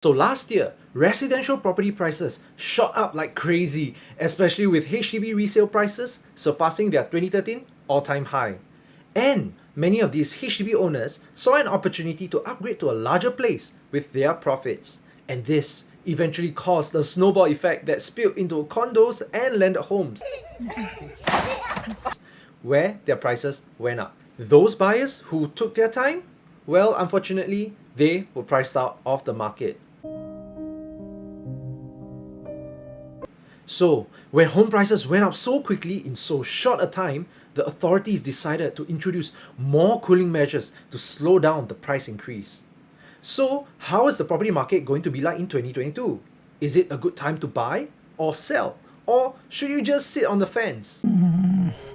So last year, residential property prices shot up like crazy, especially with HDB resale prices surpassing their 2013 all-time high. And many of these HDB owners saw an opportunity to upgrade to a larger place with their profits. And this eventually caused the snowball effect that spilled into condos and landed homes, where their prices went up. Those buyers who took their time, well, unfortunately, they were priced out of the market. So, when home prices went up so quickly in so short a time, the authorities decided to introduce more cooling measures to slow down the price increase. So, how is the property market going to be like in 2022? Is it a good time to buy or sell? Or should you just sit on the fence?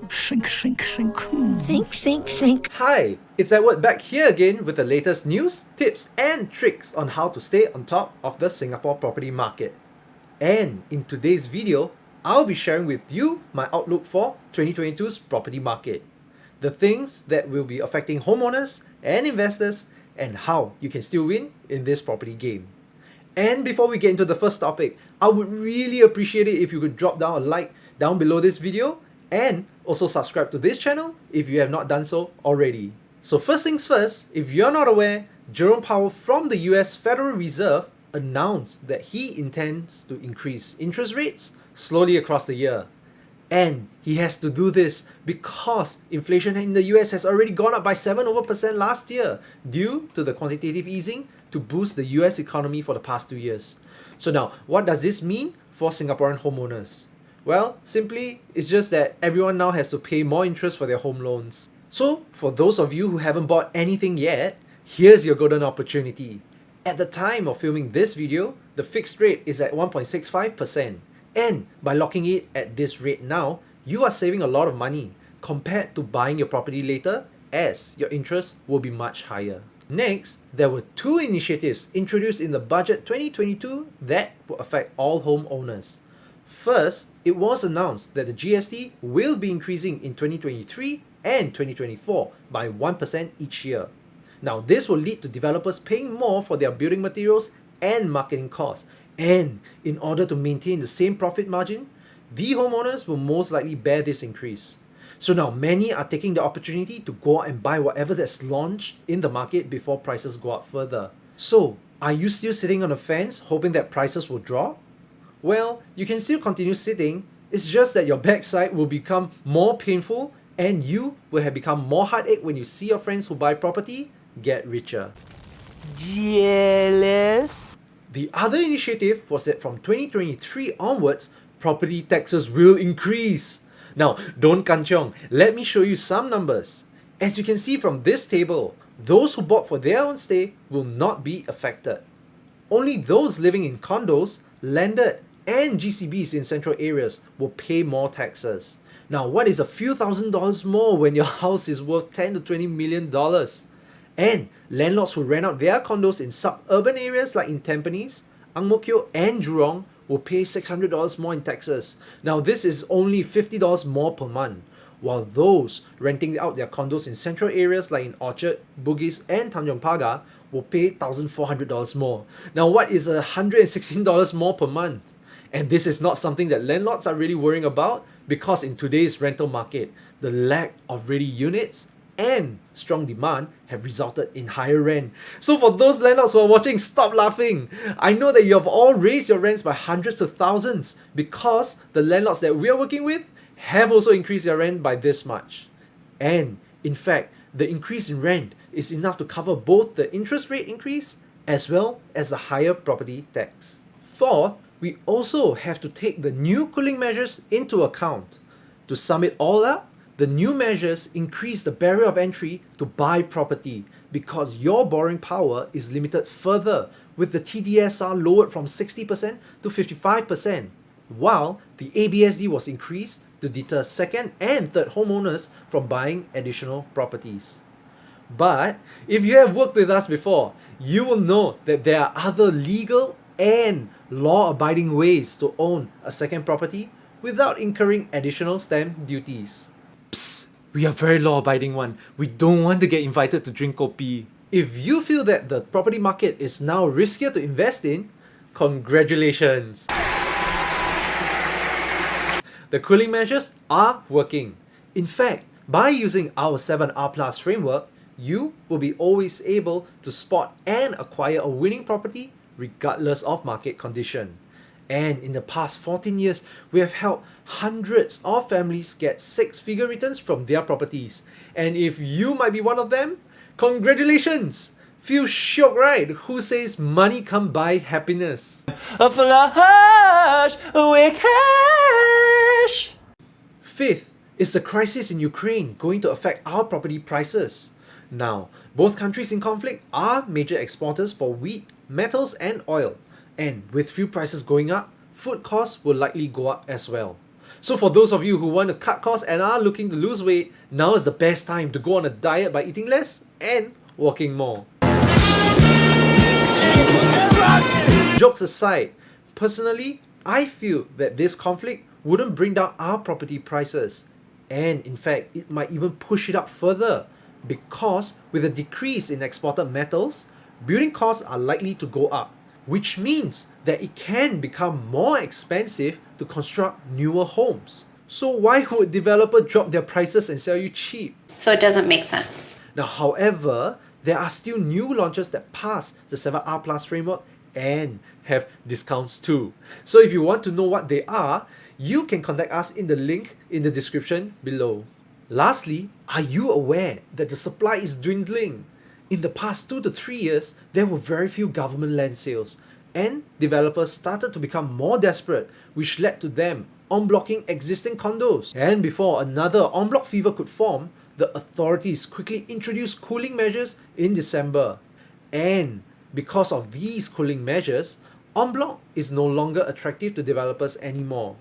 Think. Think. Hi, it's Edward back here again with the latest news, tips and tricks on how to stay on top of the Singapore property market. And in today's video, I'll be sharing with you my outlook for 2022's property market, the things that will be affecting homeowners and investors, and how you can still win in this property game. And before we get into the first topic, I would really appreciate it if you could drop down a like down below this video and also subscribe to this channel if you have not done so already. So first things first, if you're not aware, Jerome Powell from the US Federal Reserve announced that he intends to increase interest rates slowly across the year. And he has to do this because inflation in the US has already gone up by 7% last year due to the quantitative easing to boost the US economy for the past 2 years. So now, what does this mean for Singaporean homeowners? Well, simply, it's just that everyone now has to pay more interest for their home loans. So, for those of you who haven't bought anything yet, here's your golden opportunity. At the time of filming this video, the fixed rate is at 1.65%. And by locking it at this rate now, you are saving a lot of money compared to buying your property later, as your interest will be much higher. Next, there were two initiatives introduced in the budget 2022 that will affect all homeowners. First, it was announced that the GST will be increasing in 2023 and 2024 by 1% each year. Now, this will lead to developers paying more for their building materials and marketing costs. And in order to maintain the same profit margin, the homeowners will most likely bear this increase. So now many are taking the opportunity to go out and buy whatever that's launched in the market before prices go up further. So, are you still sitting on the fence hoping that prices will drop? Well, you can still continue sitting, it's just that your backside will become more painful and you will have become more heartache when you see your friends who buy property get richer. Jealous? The other initiative was that from 2023 onwards, property taxes will increase. Now, don't kanchong, let me show you some numbers. As you can see from this table, those who bought for their own stay will not be affected. Only those living in condos, landed, and GCBs in central areas will pay more taxes. Now, what is a few $1,000s more when your house is worth $10 to $20 million? And landlords who rent out their condos in suburban areas like in Tampines, Ang Mo Kio and Jurong will pay $600 more in taxes. Now this is only $50 more per month, while those renting out their condos in central areas like in Orchard, Bugis and Tanjong Pagar will pay $1,400 more. Now what is $116 more per month? And this is not something that landlords are really worrying about because in today's rental market, the lack of ready units and strong demand have resulted in higher rent. So for those landlords who are watching, stop laughing. I know that you have all raised your rents by hundreds of thousands because the landlords that we are working with have also increased their rent by this much. And in fact, the increase in rent is enough to cover both the interest rate increase as well as the higher property tax. Fourth, we also have to take the new cooling measures into account. To sum it all up, the new measures increase the barrier of entry to buy property because your borrowing power is limited further with the TDSR lowered from 60% to 55%, while the ABSD was increased to deter second and third homeowners from buying additional properties. But if you have worked with us before, you will know that there are other legal and law-abiding ways to own a second property without incurring additional stamp duties. Psst, we are very law-abiding one. We don't want to get invited to drink kopi. If you feel that the property market is now riskier to invest in, congratulations! The cooling measures are working. In fact, by using our 7R Plus framework, you will be always able to spot and acquire a winning property regardless of market condition. And in the past 14 years, we have helped hundreds of families get 6-figure returns from their properties. And if you might be one of them, congratulations! Feel shocked, right? Who says money can't buy happiness? A flush with cash. Fifth, is the crisis in Ukraine going to affect our property prices? Now, both countries in conflict are major exporters for wheat, metals and oil. And with fuel prices going up, food costs will likely go up as well. So for those of you who want to cut costs and are looking to lose weight, now is the best time to go on a diet by eating less and walking more. Jokes aside, personally, I feel that this conflict wouldn't bring down our property prices. And in fact, it might even push it up further, because with a decrease in exported metals, building costs are likely to go up, which means that it can become more expensive to construct newer homes. So why would developers drop their prices and sell you cheap? So it doesn't make sense. Now, however, there are still new launches that pass the 7R Plus framework and have discounts too. So if you want to know what they are, you can contact us in the link in the description below. Lastly, are you aware that the supply is dwindling? In the past 2 to 3 years, there were very few government land sales, and developers started to become more desperate, which led to them en-blocking existing condos. And before another en-bloc fever could form, the authorities quickly introduced cooling measures in December. And because of these cooling measures, en-bloc is no longer attractive to developers anymore.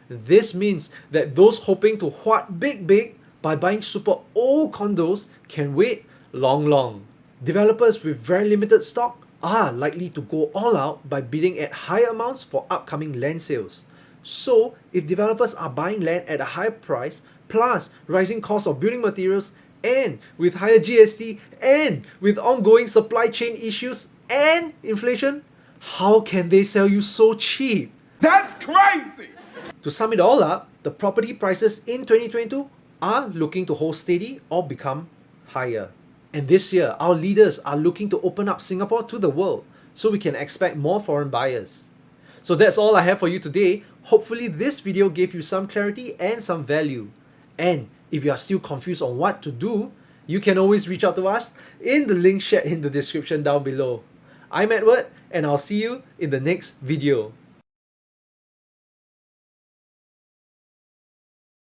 This means that those hoping to hoard big by buying super old condos can wait long. Developers with very limited stock are likely to go all out by bidding at higher amounts for upcoming land sales. So, if developers are buying land at a higher price, plus rising costs of building materials, and with higher GST, and with ongoing supply chain issues and inflation, how can they sell you so cheap? That's crazy! To sum it all up, the property prices in 2022 are looking to hold steady or become higher. And this year, our leaders are looking to open up Singapore to the world, so we can expect more foreign buyers. So that's all I have for you today. Hopefully this video gave you some clarity and some value. And if you are still confused on what to do, you can always reach out to us in the link shared in the description down below. I'm Edward, and I'll see you in the next video.